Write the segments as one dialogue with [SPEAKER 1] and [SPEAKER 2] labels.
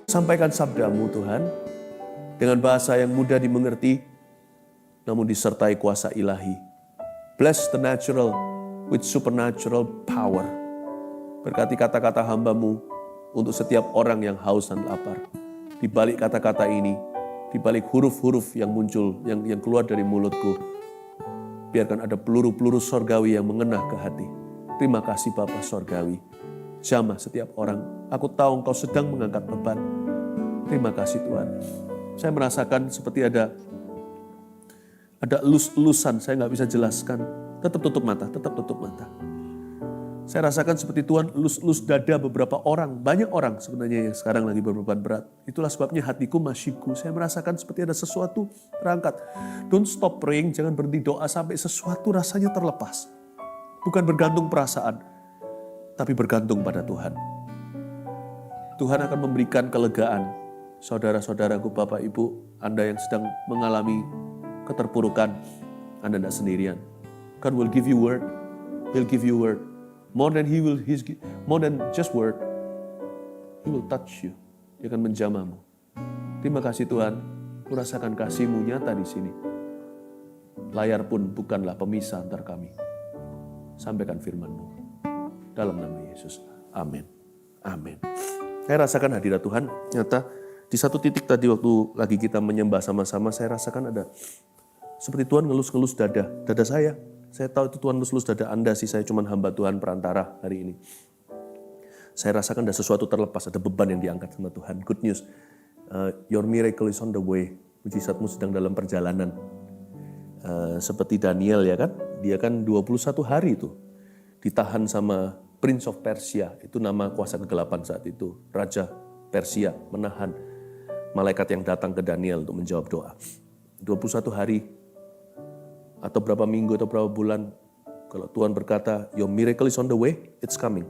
[SPEAKER 1] Sampaikan sabdamu Tuhan, dengan bahasa yang mudah dimengerti, namun disertai kuasa ilahi. Bless the natural with supernatural power. Berkati kata-kata hamba-Mu untuk setiap orang yang haus dan lapar. Di balik kata-kata ini, di balik huruf-huruf yang muncul, yang keluar dari mulutku, biarkan ada peluru-peluru sorgawi yang mengena ke hati. Terima kasih Bapa Sorgawi. Jamah setiap orang. Aku tahu Engkau sedang mengangkat beban. Terima kasih Tuhan. Saya merasakan seperti ada elus-elusan, saya nggak bisa jelaskan. Tetap tutup mata, tetap tutup mata. Saya rasakan seperti Tuhan elus-elus dada beberapa orang, banyak orang sebenarnya yang sekarang lagi berbeban berat. Itulah sebabnya hatiku masyiku. Saya merasakan seperti ada sesuatu terangkat. Don't stop praying, jangan berhenti doa sampai sesuatu rasanya terlepas. Bukan bergantung perasaan, tapi bergantung pada Tuhan. Tuhan akan memberikan kelegaan. Saudara-saudaraku, Bapak, Ibu, Anda yang sedang mengalami keterpurukan, Anda tidak sendirian. God will give you word. He'll give you word. More than just word. He will touch you. Dia akan menjamahmu. Terima kasih Tuhan. Kurasakan kasih-Mu nyata di sini. Layar pun bukanlah pemisah antar kami. Sampaikan firman-Mu. Dalam nama Yesus. Amin. Amin. Saya rasakan hadirat Tuhan nyata. Di satu titik tadi waktu lagi kita menyembah sama-sama, saya rasakan ada seperti Tuhan ngelus-ngelus dada saya. Saya tahu itu Tuhan ngelus-ngelus dada Anda sih, saya cuma hamba Tuhan perantara hari ini. Saya rasakan ada sesuatu terlepas, ada beban yang diangkat sama Tuhan. Good news, your miracle is on the way. Mujizatmu sedang dalam perjalanan. Seperti Daniel ya kan, dia kan 21 hari itu ditahan sama Prince of Persia, itu nama kuasa kegelapan saat itu. Raja Persia menahan malaikat yang datang ke Daniel untuk menjawab doa. 21 hari atau berapa minggu atau berapa bulan, kalau Tuhan berkata, your miracle is on the way, it's coming.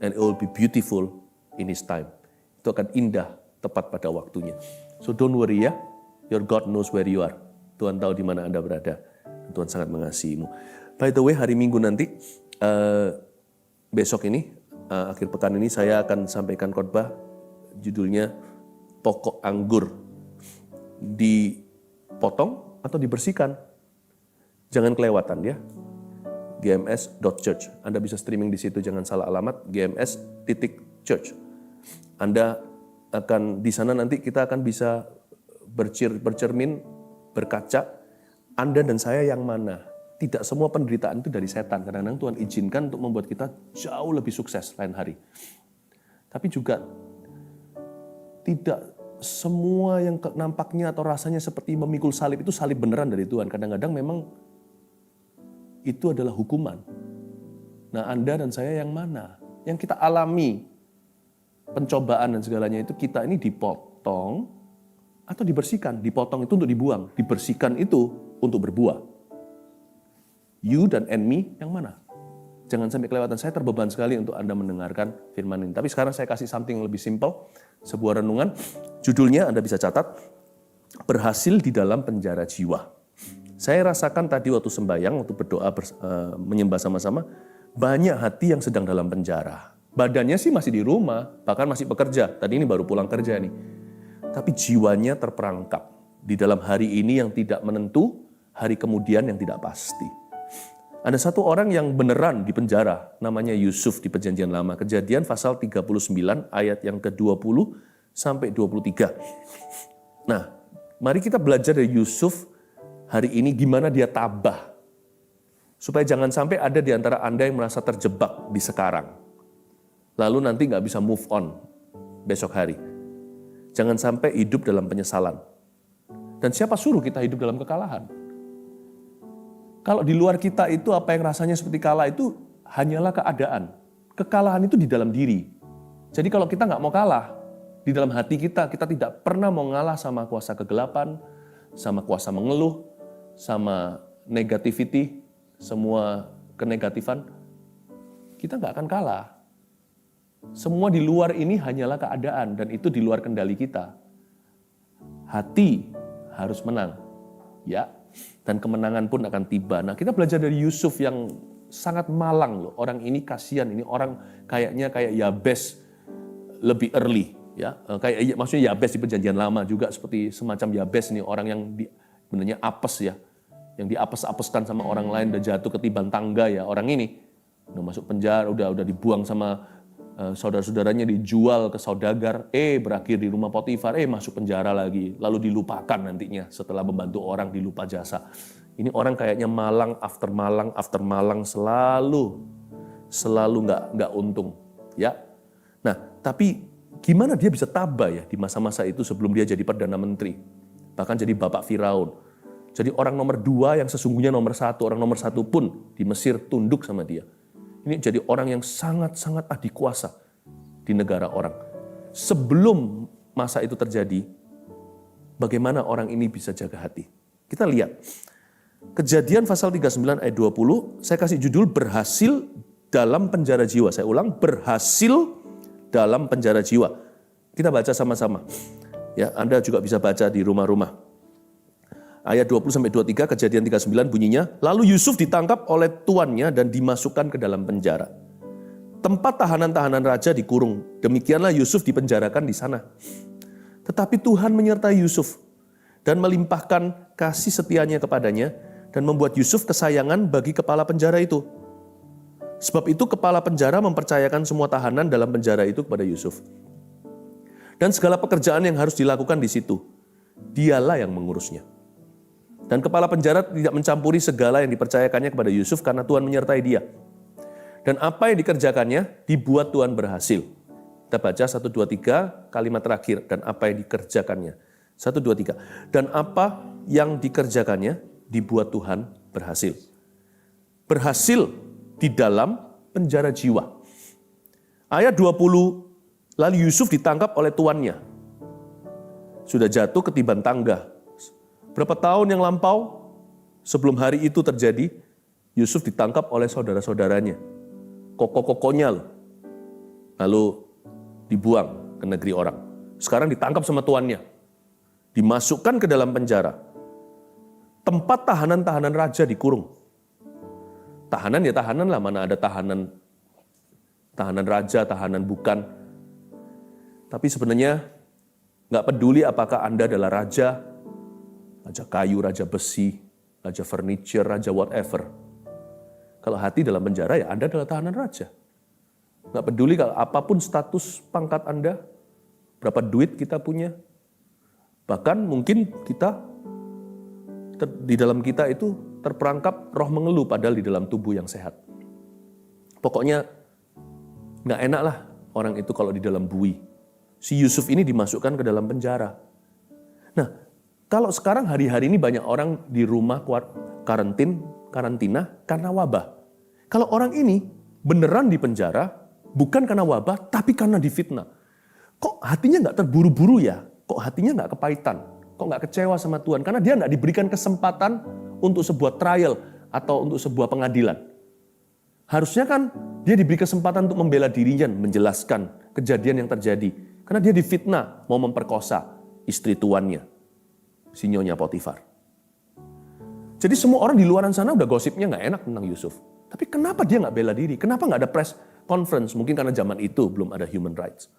[SPEAKER 1] And it will be beautiful in His time. Itu akan indah tepat pada waktunya. So don't worry ya, your God knows where you are. Tuhan tahu di mana Anda berada. Tuhan sangat mengasihimu. By the way, hari Minggu nanti, besok ini, akhir pekan ini saya akan sampaikan khotbah, judulnya pokok anggur dipotong atau dibersihkan. Jangan kelewatan ya. gms.church. Anda bisa streaming di situ, jangan salah alamat, gms.church. Anda akan di sana nanti kita akan bisa bercermin, berkaca, Anda dan saya yang mana. Tidak semua penderitaan itu dari setan. Kadang-kadang Tuhan izinkan untuk membuat kita jauh lebih sukses lain hari. Tapi juga tidak semua yang nampaknya atau rasanya seperti memikul salib itu salib beneran dari Tuhan. Kadang-kadang memang itu adalah hukuman. Nah, Anda dan saya yang mana? Yang kita alami pencobaan dan segalanya itu, kita ini dipotong atau dibersihkan. Dipotong itu untuk dibuang, dibersihkan itu untuk berbuah. You dan me yang mana? Jangan sampai kelewatan. Saya terbeban sekali untuk Anda mendengarkan firman ini. Tapi sekarang saya kasih something lebih simple. Sebuah renungan. Judulnya Anda bisa catat. Berhasil di dalam penjara jiwa. Saya rasakan tadi waktu sembahyang, waktu berdoa, menyembah sama-sama. Banyak hati yang sedang dalam penjara. Badannya sih masih di rumah. Bahkan masih bekerja. Tadi ini baru pulang kerja nih. Tapi jiwanya terperangkap. Di dalam hari ini yang tidak menentu. Hari kemudian yang tidak pasti. Ada satu orang yang beneran di penjara, namanya Yusuf di Perjanjian Lama. Kejadian pasal 39 ayat yang ke-20 sampai 23. Nah, mari kita belajar dari Yusuf hari ini gimana dia tabah. Supaya jangan sampai ada di antara Anda yang merasa terjebak di sekarang. Lalu nanti nggak bisa move on besok hari. Jangan sampai hidup dalam penyesalan. Dan siapa suruh kita hidup dalam kekalahan? Kalau di luar kita itu apa yang rasanya seperti kalah itu hanyalah keadaan. Kekalahan itu di dalam diri. Jadi kalau kita nggak mau kalah, di dalam hati kita tidak pernah mau ngalah sama kuasa kegelapan, sama kuasa mengeluh, sama negativity, semua kenegatifan, kita nggak akan kalah. Semua di luar ini hanyalah keadaan dan itu di luar kendali kita. Hati harus menang. Ya,
[SPEAKER 2] dan kemenangan pun akan tiba. Nah, kita belajar dari Yusuf yang sangat malang loh. Orang ini kasihan, ini orang kayaknya kayak Yabes lebih early ya. Maksudnya Yabes di perjanjian lama juga seperti semacam Yabes nih, orang yang sebenarnya apes ya. Yang diapes-apeskan sama orang lain, udah jatuh ketiban tangga ya. Orang ini udah masuk penjara, udah dibuang sama saudara-saudaranya, dijual ke saudagar, berakhir di rumah Potifar, masuk penjara lagi, lalu dilupakan nantinya setelah membantu orang, dilupa jasa. Ini orang kayaknya malang after malang, selalu nggak untung, ya. Nah, tapi gimana dia bisa tabah ya di masa-masa itu sebelum dia jadi perdana menteri, bahkan jadi bapak Firaun, jadi orang nomor 2 yang sesungguhnya nomor 1, orang nomor 1 pun di Mesir tunduk sama dia. Ini jadi orang yang sangat-sangat adikuasa di negara orang. Sebelum masa itu terjadi, bagaimana orang ini bisa jaga hati? Kita lihat. Kejadian pasal 39 ayat 20, saya kasih judul berhasil dalam penjara jiwa. Saya ulang, berhasil dalam penjara jiwa. Kita baca sama-sama. Ya, Anda juga bisa baca di rumah-rumah. Ayat 20-23, Kejadian 39 bunyinya, lalu Yusuf ditangkap oleh tuannya dan dimasukkan ke dalam penjara. Tempat tahanan-tahanan raja dikurung. Demikianlah Yusuf dipenjarakan di sana. Tetapi Tuhan menyertai Yusuf dan melimpahkan kasih setianya kepadanya dan membuat Yusuf kesayangan bagi kepala penjara itu. Sebab itu kepala penjara mempercayakan semua tahanan dalam penjara itu kepada Yusuf. Dan segala pekerjaan yang harus dilakukan di situ, dialah yang mengurusnya. Dan kepala penjara tidak mencampuri segala yang dipercayakannya kepada Yusuf karena Tuhan menyertai dia. Dan apa yang dikerjakannya dibuat Tuhan berhasil. Kita baca 1, 2, 3 kalimat terakhir. Dan apa yang dikerjakannya. 1, 2, 3. Dan apa yang dikerjakannya dibuat Tuhan berhasil. Berhasil di dalam penjara jiwa. Ayat 20, lalu Yusuf ditangkap oleh tuannya. Sudah jatuh ketiban tangga. Berapa tahun yang lampau sebelum hari itu terjadi, Yusuf ditangkap oleh saudara-saudaranya. Koko-kokonya loh. Lalu dibuang ke negeri orang. Sekarang ditangkap sama tuannya. Dimasukkan ke dalam penjara. Tempat tahanan-tahanan raja dikurung. Tahanan ya tahanan lah, mana ada tahanan raja, tahanan bukan. Tapi sebenarnya nggak peduli apakah Anda adalah raja kayu, raja besi, raja furniture, raja whatever. Kalau hati dalam penjara ya Anda adalah tahanan raja. Nggak peduli kalau apapun status pangkat Anda, berapa duit kita punya. Bahkan mungkin di dalam kita itu terperangkap roh mengeluh padahal di dalam tubuh yang sehat. Pokoknya nggak enak lah orang itu kalau di dalam bui. Si Yusuf ini dimasukkan ke dalam penjara. Nah, kalau sekarang hari-hari ini banyak orang di rumah karantina karena wabah. Kalau orang ini beneran di penjara, bukan karena wabah, tapi karena difitnah. Kok hatinya nggak terburu-buru ya? Kok hatinya nggak kepahitan? Kok nggak kecewa sama Tuhan? Karena dia nggak diberikan kesempatan untuk sebuah trial atau untuk sebuah pengadilan. Harusnya kan dia diberi kesempatan untuk membela dirinya, menjelaskan kejadian yang terjadi. Karena dia difitnah, mau memperkosa istri tuannya. Si Nyonya Potifar. Jadi semua orang di luar sana udah gosipnya nggak enak tentang Yusuf. Tapi kenapa dia nggak bela diri? Kenapa nggak ada press conference? Mungkin karena zaman itu belum ada human rights.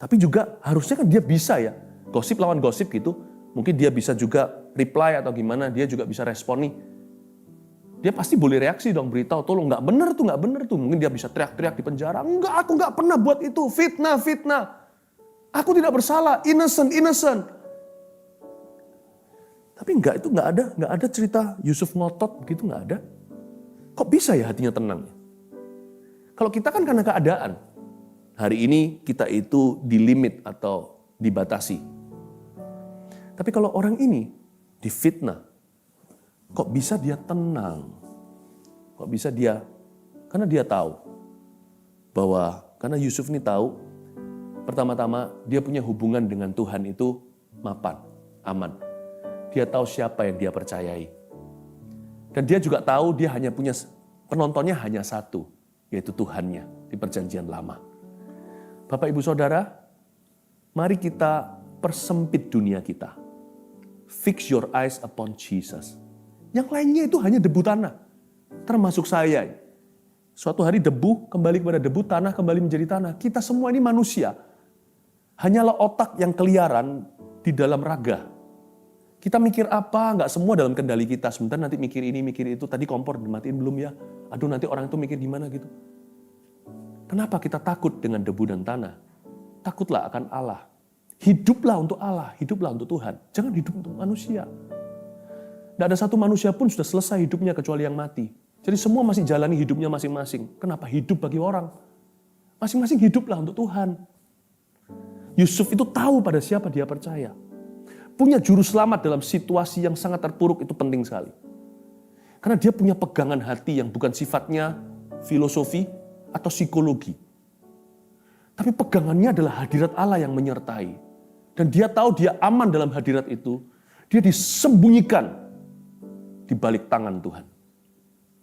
[SPEAKER 2] Tapi juga harusnya kan dia bisa ya. Gosip lawan gosip gitu. Mungkin dia bisa juga reply atau gimana. Dia juga bisa respon nih. Dia pasti boleh reaksi dong, beritahu. Tolong nggak benar tuh. Mungkin dia bisa teriak-teriak di penjara. Enggak, aku nggak pernah buat itu. Fitnah. Aku tidak bersalah. Innocent. Tapi nggak ada cerita Yusuf ngotot gitu, nggak ada. Kok bisa ya hatinya tenang? Kalau kita kan karena keadaan. Hari ini kita itu dilimit atau dibatasi. Tapi kalau orang ini difitnah, kok bisa dia tenang? Kok bisa dia? Karena dia tahu bahwa karena Yusuf ini tahu, pertama-tama dia punya hubungan dengan Tuhan itu mapan, aman. Dia tahu siapa yang dia percayai. Dan dia juga tahu dia hanya punya, penontonnya hanya satu, yaitu Tuhannya di perjanjian lama. Bapak, Ibu, Saudara, mari kita persempit dunia kita. Fix your eyes upon Jesus. Yang lainnya itu hanya debu tanah. Termasuk saya. Suatu hari debu kembali kepada debu, tanah kembali menjadi tanah. Kita semua ini manusia. Hanyalah otak yang keliaran di dalam raga. Kita mikir apa, nggak semua dalam kendali kita. Sebentar nanti mikir ini, mikir itu. Tadi kompor dimatiin belum ya? Aduh nanti orang itu mikir gimana gitu. Kenapa kita takut dengan debu dan tanah? Takutlah akan Allah. Hiduplah untuk Allah, hiduplah untuk Tuhan. Jangan hidup untuk manusia. Tidak ada satu manusia pun sudah selesai hidupnya kecuali yang mati. Jadi semua masih jalani hidupnya masing-masing. Kenapa hidup bagi orang? Masing-masing hiduplah untuk Tuhan. Yusuf itu tahu pada siapa dia percaya. Punya juru selamat dalam situasi yang sangat terpuruk itu penting sekali. Karena dia punya pegangan hati yang bukan sifatnya filosofi atau psikologi. Tapi pegangannya adalah hadirat Allah yang menyertai. Dan dia tahu dia aman dalam hadirat itu. Dia disembunyikan di balik tangan Tuhan.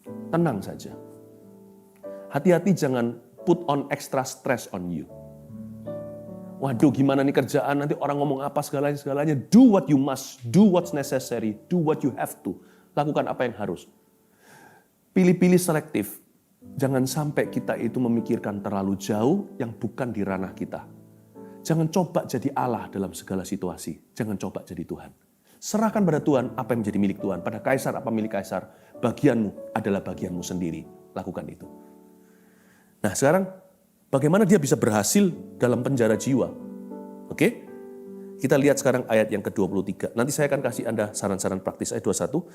[SPEAKER 2] Tenang saja. Hati-hati jangan put on extra stress on you. Waduh gimana nih kerjaan, nanti orang ngomong apa segalanya. Do what you must, do what's necessary, do what you have to. Lakukan apa yang harus. Pilih-pilih selektif. Jangan sampai kita itu memikirkan terlalu jauh yang bukan di ranah kita. Jangan coba jadi Allah dalam segala situasi. Jangan coba jadi Tuhan. Serahkan pada Tuhan apa yang menjadi milik Tuhan. Pada kaisar apa milik kaisar. Bagianmu adalah bagianmu sendiri. Lakukan itu. Nah sekarang bagaimana dia bisa berhasil dalam penjara jiwa? Oke? Kita lihat sekarang ayat yang ke-23. Nanti saya akan kasih Anda saran-saran praktis ayat 21.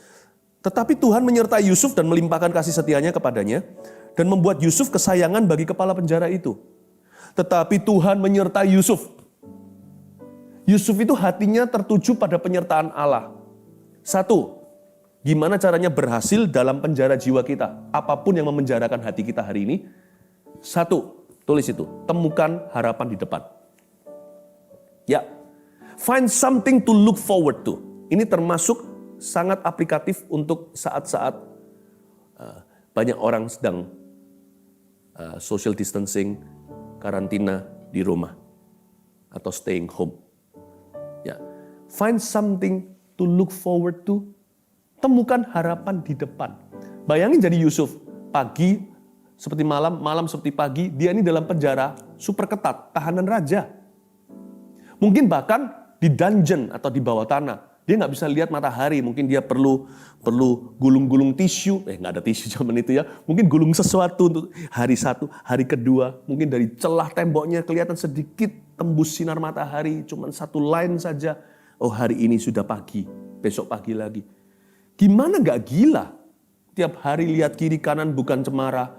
[SPEAKER 2] Tetapi Tuhan menyertai Yusuf dan melimpahkan kasih setianya kepadanya. Dan membuat Yusuf kesayangan bagi kepala penjara itu. Tetapi Tuhan menyertai Yusuf. Yusuf itu hatinya tertuju pada penyertaan Allah. Satu, gimana caranya berhasil dalam penjara jiwa kita? Apapun yang memenjarakan hati kita hari ini. Satu, tulis itu, temukan harapan di depan. Ya, find something to look forward to. Ini termasuk sangat aplikatif untuk saat-saat banyak orang sedang social distancing, karantina di rumah, atau staying home. Ya, find something to look forward to. Temukan harapan di depan. Bayangin jadi Yusuf, pagi seperti malam, malam seperti pagi, dia ini dalam penjara super ketat, tahanan raja. Mungkin bahkan di dungeon atau di bawah tanah. Dia nggak bisa lihat matahari, mungkin dia perlu gulung-gulung tisu, nggak ada tisu zaman itu ya. Mungkin gulung sesuatu untuk hari satu, hari kedua. Mungkin dari celah temboknya kelihatan sedikit tembus sinar matahari, cuma satu line saja. Oh hari ini sudah pagi, besok pagi lagi. Gimana nggak gila? Tiap hari lihat kiri kanan bukan cemara,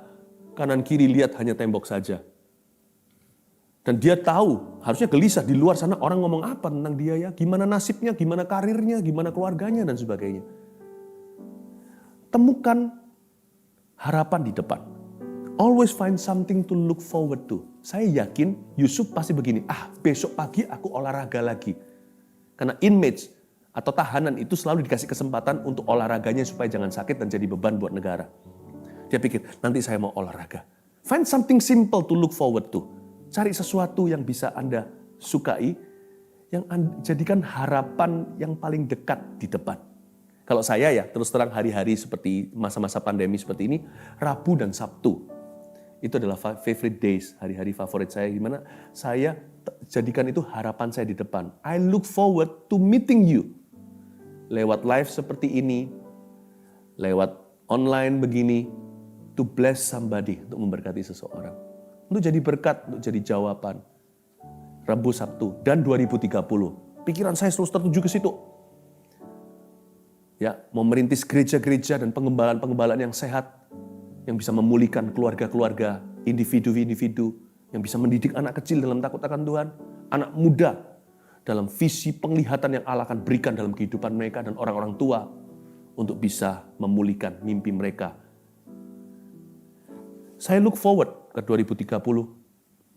[SPEAKER 2] kanan kiri lihat hanya tembok saja. Dan dia tahu, harusnya gelisah di luar sana orang ngomong apa tentang dia ya. Gimana nasibnya, gimana karirnya, gimana keluarganya dan sebagainya. Temukan harapan di depan. Always find something to look forward to. Saya yakin Yusuf pasti begini, besok pagi aku olahraga lagi. Karena inmates atau tahanan itu selalu dikasih kesempatan untuk olahraganya supaya jangan sakit dan jadi beban buat negara. Dia pikir, nanti saya mau olahraga. Find something simple to look forward to. Cari sesuatu yang bisa Anda sukai, yang jadikan harapan yang paling dekat di depan. Kalau saya ya, terus terang hari-hari seperti masa-masa pandemi seperti ini, Rabu dan Sabtu. Itu adalah favorite days, hari-hari favorit saya. Gimana saya jadikan itu harapan saya di depan. I look forward to meeting you. Lewat live seperti ini, lewat online begini, to bless somebody, untuk memberkati seseorang. Untuk jadi berkat, untuk jadi jawaban. Rabu, Sabtu, dan 2030. Pikiran saya terus tertuju ke situ. Ya, mau merintis gereja-gereja dan pengembalaan-pengembalaan yang sehat, yang bisa memulihkan keluarga-keluarga, individu-individu, yang bisa mendidik anak kecil dalam takut akan Tuhan, anak muda dalam visi penglihatan yang Allah akan berikan dalam kehidupan mereka, dan orang-orang tua untuk bisa memulihkan mimpi mereka. Saya look forward ke 2030,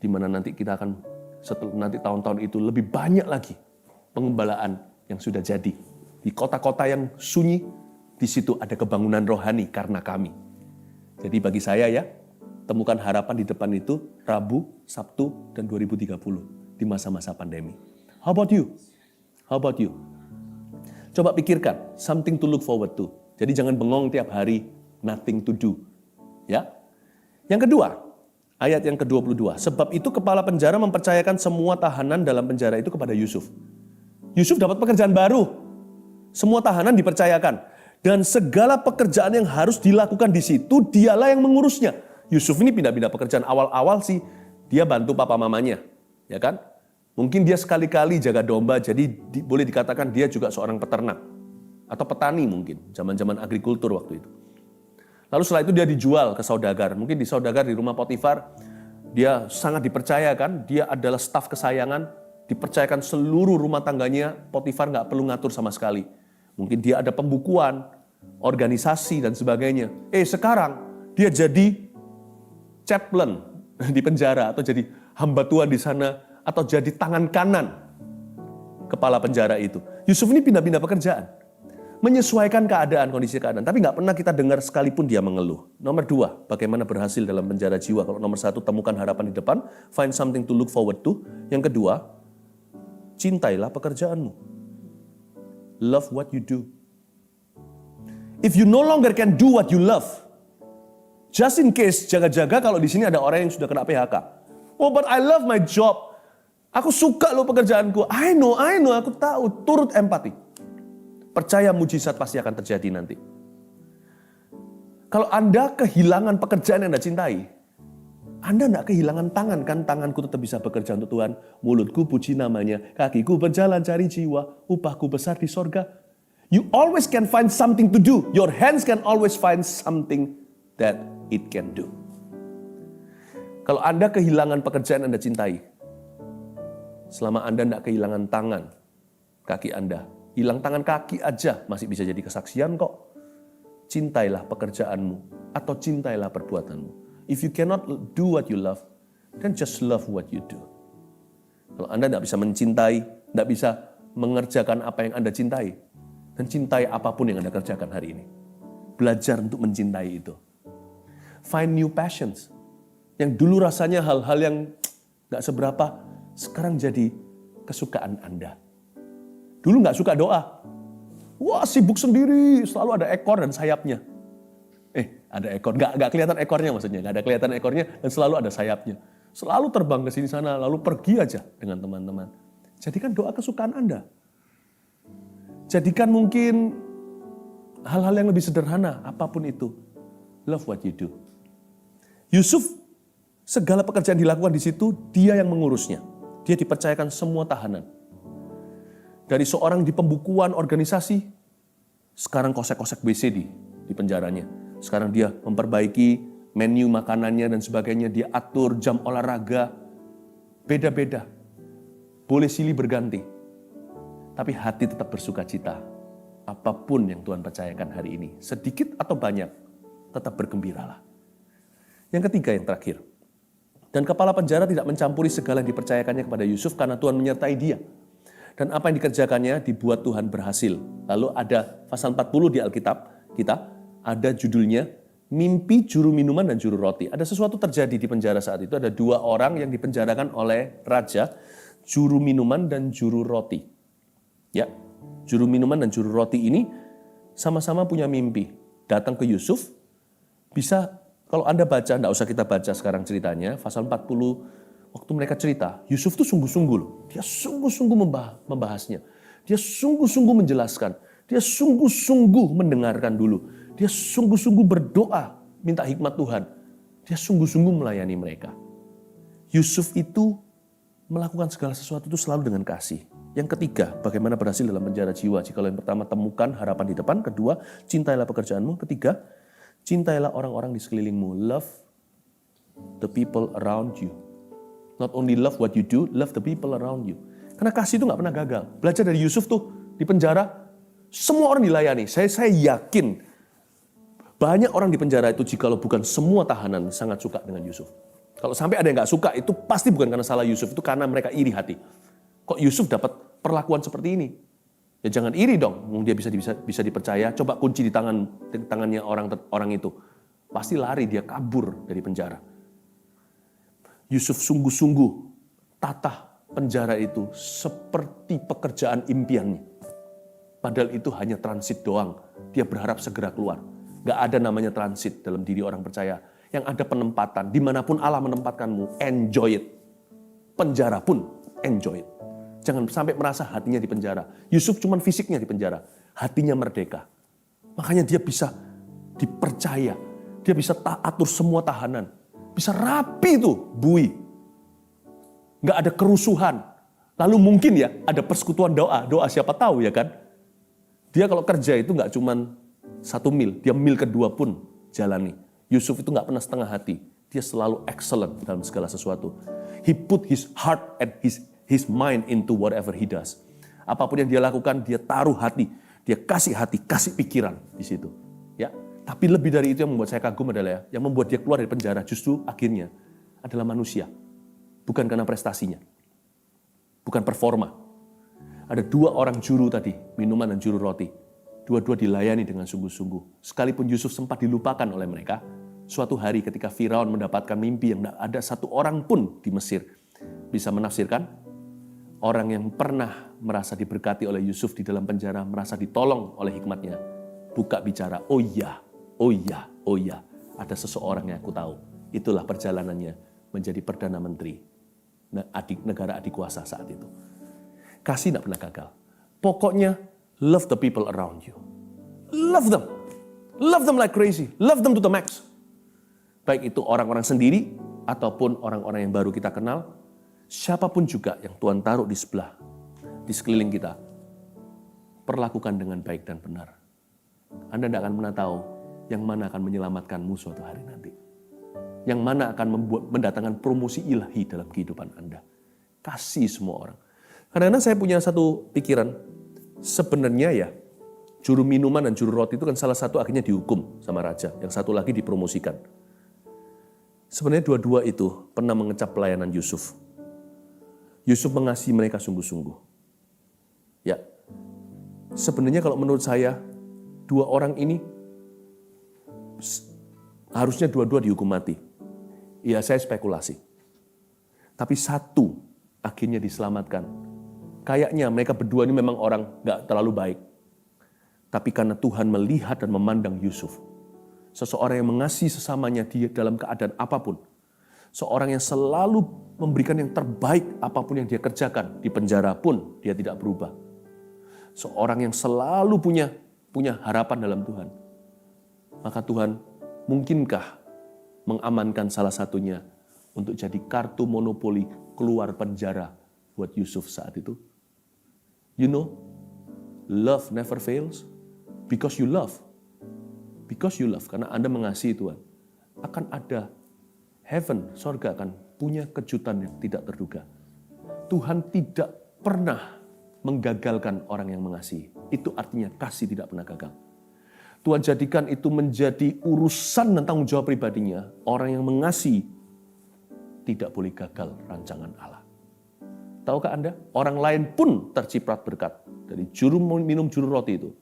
[SPEAKER 2] di mana nanti kita akan, setelah nanti tahun-tahun itu lebih banyak lagi pengembalaan yang sudah jadi. Di kota-kota yang sunyi, di situ ada kebangunan rohani karena kami. Jadi bagi saya ya, temukan harapan di depan itu Rabu, Sabtu, dan 2030 di masa-masa pandemi. How about you? How about you? Coba pikirkan, something to look forward to. Jadi jangan bengong tiap hari, nothing to do. Ya. Yang kedua, ayat yang ke-22. Sebab itu kepala penjara mempercayakan semua tahanan dalam penjara itu kepada Yusuf. Yusuf dapat pekerjaan baru. Semua tahanan dipercayakan. Dan segala pekerjaan yang harus dilakukan di situ, dialah yang mengurusnya. Yusuf ini pindah-pindah pekerjaan. Awal-awal sih dia bantu papa mamanya. Ya kan? Mungkin dia sekali-kali jaga domba, jadi boleh dikatakan dia juga seorang peternak. Atau petani mungkin, zaman-zaman agrikultur waktu itu. Lalu setelah itu dia dijual ke saudagar. Mungkin di saudagar di rumah Potifar, dia sangat dipercayakan, dia adalah staf kesayangan, dipercayakan seluruh rumah tangganya, Potifar nggak perlu ngatur sama sekali. Mungkin dia ada pembukuan, organisasi dan sebagainya. Sekarang dia jadi chaplain di penjara, atau jadi hamba Tuhan di sana, atau jadi tangan kanan kepala penjara itu. Yusuf ini pindah-pindah pekerjaan. Menyesuaikan keadaan, kondisi keadaan. Tapi nggak pernah kita dengar sekalipun dia mengeluh. Nomor 2, bagaimana berhasil dalam penjara jiwa. Kalau nomor 1, temukan harapan di depan. Find something to look forward to. Yang kedua, cintailah pekerjaanmu. Love what you do. If you no longer can do what you love, just in case, jaga-jaga kalau di sini ada orang yang sudah kena PHK. Oh, but I love my job. Aku suka loh pekerjaanku. I know, aku tahu. Turut empati. Percaya mujizat pasti akan terjadi nanti. Kalau Anda kehilangan pekerjaan yang Anda cintai, Anda tidak kehilangan tangan, kan tanganku tetap bisa bekerja untuk Tuhan. Mulutku puji namanya, kakiku berjalan cari jiwa, upahku besar di sorga. You always can find something to do. Your hands can always find something that it can do. Kalau Anda kehilangan pekerjaan yang Anda cintai, selama Anda tidak kehilangan tangan, kaki Anda, hilang tangan kaki aja masih bisa jadi kesaksian kok. Cintailah pekerjaanmu atau cintailah perbuatanmu. If you cannot do what you love, then just love what you do. Kalau Anda tidak bisa mencintai, tidak bisa mengerjakan apa yang Anda cintai, dan cintai apapun yang Anda kerjakan hari ini. Belajar untuk mencintai itu. Find new passions. Yang dulu rasanya hal-hal yang nggak seberapa, sekarang jadi kesukaan Anda. Dulu nggak suka doa. Wah, sibuk sendiri, selalu ada ekor dan sayapnya. Ada ekor, nggak kelihatan ekornya maksudnya, nggak ada kelihatan ekornya dan selalu ada sayapnya. Selalu terbang ke sini sana, lalu pergi aja dengan teman-teman. Jadikan doa kesukaan Anda. Jadikan mungkin hal-hal yang lebih sederhana, apapun itu. Love what you do. Yusuf, segala pekerjaan dilakukan di situ, dia yang mengurusnya. Dia dipercayakan semua tahanan. Dari seorang di pembukuan organisasi, sekarang kosek-kosek WC di penjaranya. Sekarang dia memperbaiki menu makanannya dan sebagainya, dia atur jam olahraga, beda-beda. Boleh silih berganti. Tapi hati tetap bersuka cita. Apapun yang Tuhan percayakan hari ini, sedikit atau banyak, tetap bergembiralah. Yang ketiga, yang terakhir. Dan kepala penjara tidak mencampuri segala yang dipercayakannya kepada Yusuf karena Tuhan menyertai dia. Dan apa yang dikerjakannya dibuat Tuhan berhasil. Lalu ada pasal 40 di Alkitab kita, ada judulnya Mimpi Juru Minuman dan Juru Roti. Ada sesuatu terjadi di penjara saat itu, ada 2 orang yang dipenjarakan oleh raja, juru minuman dan juru roti. Ya, juru minuman dan juru roti ini sama-sama punya mimpi. Datang ke Yusuf, bisa, kalau Anda baca, tidak usah kita baca sekarang ceritanya, pasal 40, waktu mereka cerita, Yusuf tuh sungguh-sungguh loh. Dia sungguh-sungguh membahasnya. Dia sungguh-sungguh menjelaskan. Dia sungguh-sungguh mendengarkan dulu. Dia sungguh-sungguh berdoa, minta hikmat Tuhan. Dia sungguh-sungguh melayani mereka. Yusuf itu melakukan segala sesuatu itu selalu dengan kasih. Yang ketiga, bagaimana berhasil dalam penjara jiwa. Jikalau yang pertama, temukan harapan di depan. Kedua, cintailah pekerjaanmu. Ketiga, cintailah orang-orang di sekelilingmu. Love the people around you. Not only love what you do, love the people around you. Karena kasih itu nggak pernah gagal. Belajar dari Yusuf tuh di penjara, semua orang dilayani. Saya yakin banyak orang di penjara itu jikalau bukan semua tahanan sangat suka dengan Yusuf. Kalau sampai ada yang nggak suka, itu pasti bukan karena salah Yusuf, itu karena mereka iri hati. Kok Yusuf dapat perlakuan seperti ini? Ya jangan iri dong, dia bisa dipercaya. Coba kunci di tangannya orang itu, pasti lari, dia kabur dari penjara. Yusuf sungguh-sungguh tata penjara itu seperti pekerjaan impiannya. Padahal itu hanya transit doang. Dia berharap segera keluar. Gak ada namanya transit dalam diri orang percaya. Yang ada penempatan. Dimanapun Allah menempatkanmu, enjoy it. Penjara pun, enjoy it. Jangan sampai merasa hatinya di penjara. Yusuf cuma fisiknya di penjara. Hatinya merdeka. Makanya dia bisa dipercaya. Dia bisa atur semua tahanan. Bisa rapi tuh, bui. Gak ada kerusuhan. Lalu mungkin ya ada persekutuan doa. Doa siapa tahu ya kan. Dia kalau kerja itu gak cuma 1 mil. Dia mil kedua pun jalani. Yusuf itu gak pernah setengah hati. Dia selalu excellent dalam segala sesuatu. He put his heart and his mind into whatever he does. Apapun yang dia lakukan, dia taruh hati. Dia kasih hati, kasih pikiran di situ. Ya, tapi lebih dari itu yang membuat saya kagum adalah yang membuat dia keluar dari penjara justru akhirnya adalah manusia. Bukan karena prestasinya. Bukan performa. Ada 2 orang juru tadi, minuman dan juru roti. Dua-dua dilayani dengan sungguh-sungguh. Sekalipun Yusuf sempat dilupakan oleh mereka, suatu hari ketika Firaun mendapatkan mimpi yang tidak ada satu orang pun di Mesir bisa menafsirkan, orang yang pernah merasa diberkati oleh Yusuf di dalam penjara, merasa ditolong oleh hikmatnya, buka bicara, oh iya, ada seseorang yang aku tahu. Itulah perjalanannya menjadi Perdana Menteri negara adik kuasa saat itu. Kasih tidak pernah gagal. Pokoknya, love the people around you. Love them. Love them like crazy. Love them to the max. Baik itu orang-orang sendiri, ataupun orang-orang yang baru kita kenal, siapapun juga yang Tuhan taruh di sebelah, di sekeliling kita, perlakukan dengan baik dan benar. Anda tidak akan pernah tahu yang mana akan menyelamatkanmu suatu hari nanti. Yang mana akan mendatangkan promosi ilahi dalam kehidupan Anda. Kasih semua orang. Karena saya punya satu pikiran, sebenarnya ya, juru minuman dan juru roti itu kan salah satu akhirnya dihukum sama raja, yang satu lagi dipromosikan. Sebenarnya dua-dua itu pernah mengecap pelayanan Yusuf. Yusuf mengasihi mereka sungguh-sungguh. Ya, sebenarnya kalau menurut saya, 2 orang ini harusnya dua-dua dihukum mati. Ya, saya spekulasi. Tapi satu akhirnya diselamatkan. Kayaknya mereka berdua ini memang orang gak terlalu baik. Tapi karena Tuhan melihat dan memandang Yusuf, seseorang yang mengasihi sesamanya dia dalam keadaan apapun, seorang yang selalu memberikan yang terbaik apapun yang dia kerjakan, di penjara pun dia tidak berubah. Seorang yang selalu punya harapan dalam Tuhan. Maka Tuhan mungkinkah mengamankan salah satunya untuk jadi kartu monopoli keluar penjara buat Yusuf saat itu. You know, love never fails because you love. Because you love, karena Anda mengasihi Tuhan. Akan ada heaven, sorga akan punya kejutan yang tidak terduga. Tuhan tidak pernah menggagalkan orang yang mengasihi. Itu artinya kasih tidak pernah gagal. Tuhan jadikan itu menjadi urusan dan tanggung jawab pribadinya. Orang yang mengasihi tidak boleh gagal rancangan Allah. Tahukah Anda? Orang lain pun terciprat berkat dari juru minum juru roti itu.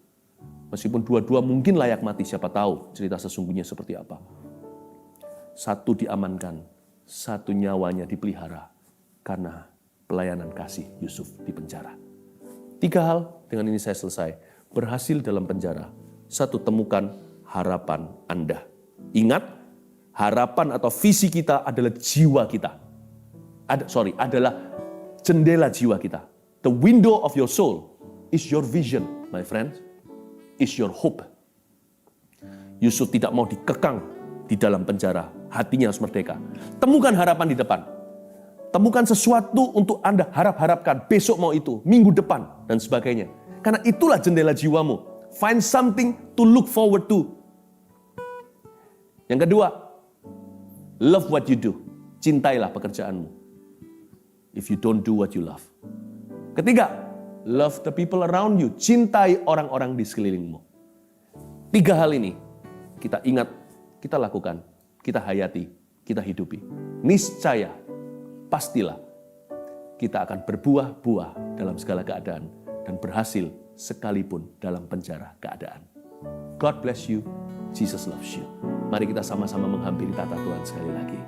[SPEAKER 2] Meskipun dua-dua mungkin layak mati, siapa tahu cerita sesungguhnya seperti apa. Satu diamankan, satu nyawanya dipelihara karena pelayanan kasih Yusuf di penjara. 3 hal, dengan ini saya selesai. Berhasil dalam penjara. 1, temukan harapan Anda. Ingat, harapan atau visi kita adalah jiwa kita. Adalah jendela jiwa kita. The window of your soul is your vision, my friends. Is your hope. Yusuf tidak mau dikekang di dalam penjara. Hatinya harus merdeka. Temukan harapan di depan. Temukan sesuatu untuk Anda harap-harapkan. Besok mau itu, minggu depan, dan sebagainya. Karena itulah jendela jiwamu. Find something to look forward to. Yang kedua, love what you do. Cintailah pekerjaanmu. If you don't do what you love. Ketiga, love the people around you. Cintai orang-orang di sekelilingmu. 3 hal ini kita ingat, kita lakukan, kita hayati, kita hidupi. Niscaya, pastilah kita akan berbuah-buah dalam segala keadaan dan berhasil sekalipun dalam penjara keadaan. God bless you. Jesus loves you. Mari kita sama-sama menghampiri tata Tuhan sekali lagi.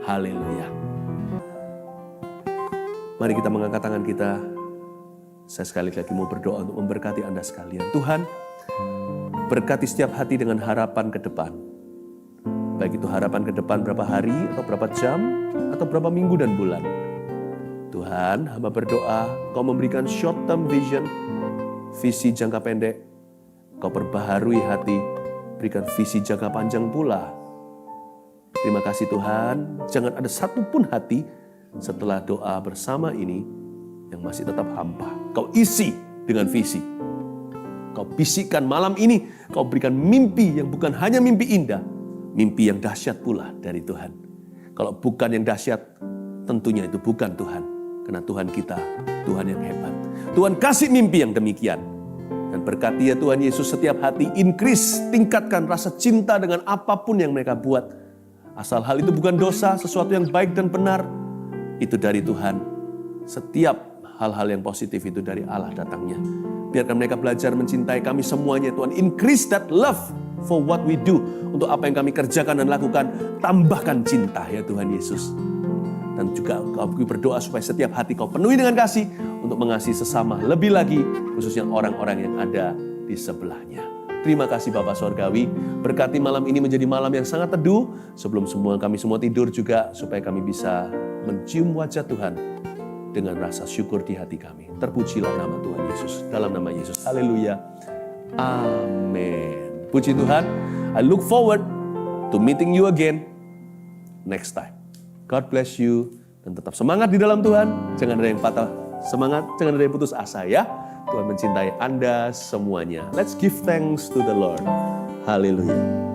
[SPEAKER 2] Haleluya. Mari kita mengangkat tangan kita.
[SPEAKER 1] Saya sekali lagi mau berdoa untuk memberkati Anda sekalian. Tuhan, berkati setiap hati dengan harapan ke depan. Baik itu harapan ke depan berapa hari, atau berapa jam, atau berapa minggu dan bulan. Tuhan, hamba berdoa, Kau memberikan short term vision, visi jangka pendek. Kau perbaharui hati, berikan visi jangka panjang pula. Terima kasih Tuhan, jangan ada satupun hati setelah doa bersama ini yang masih tetap hampa. Kau isi dengan visi. Kau bisikkan malam ini, Kau berikan mimpi yang bukan hanya mimpi indah, mimpi yang dahsyat pula dari Tuhan. Kalau bukan yang dahsyat, tentunya itu bukan Tuhan. Karena Tuhan kita, Tuhan yang hebat. Tuhan kasih mimpi yang demikian. Dan berkati ya Tuhan Yesus setiap hati, increase, tingkatkan rasa cinta dengan apapun yang mereka buat. Asal hal itu bukan dosa, sesuatu yang baik dan benar, itu dari Tuhan. Setiap hal-hal yang positif itu dari Allah datangnya. Biarkan mereka belajar mencintai kami semuanya Tuhan. Increase that love for what we do. Untuk apa yang kami kerjakan dan lakukan, tambahkan cinta ya Tuhan Yesus. Dan juga kami berdoa supaya setiap hati Kau penuhi dengan kasih untuk mengasihi sesama lebih lagi, khususnya orang-orang yang ada di sebelahnya. Terima kasih Bapa Sorgawi, berkati malam ini menjadi malam yang sangat teduh. Sebelum kami semua tidur juga, supaya kami bisa mencium wajah Tuhan dengan rasa syukur di hati kami. Terpujilah nama Tuhan Yesus, dalam nama Yesus. Haleluya. Amin. Puji Tuhan. I look forward to meeting you again next time. God bless you. Dan tetap semangat di dalam Tuhan. Jangan ada yang patah semangat, jangan ada yang putus asa ya. Tuhan mencintai Anda semuanya. Let's give thanks to the Lord. Haleluya.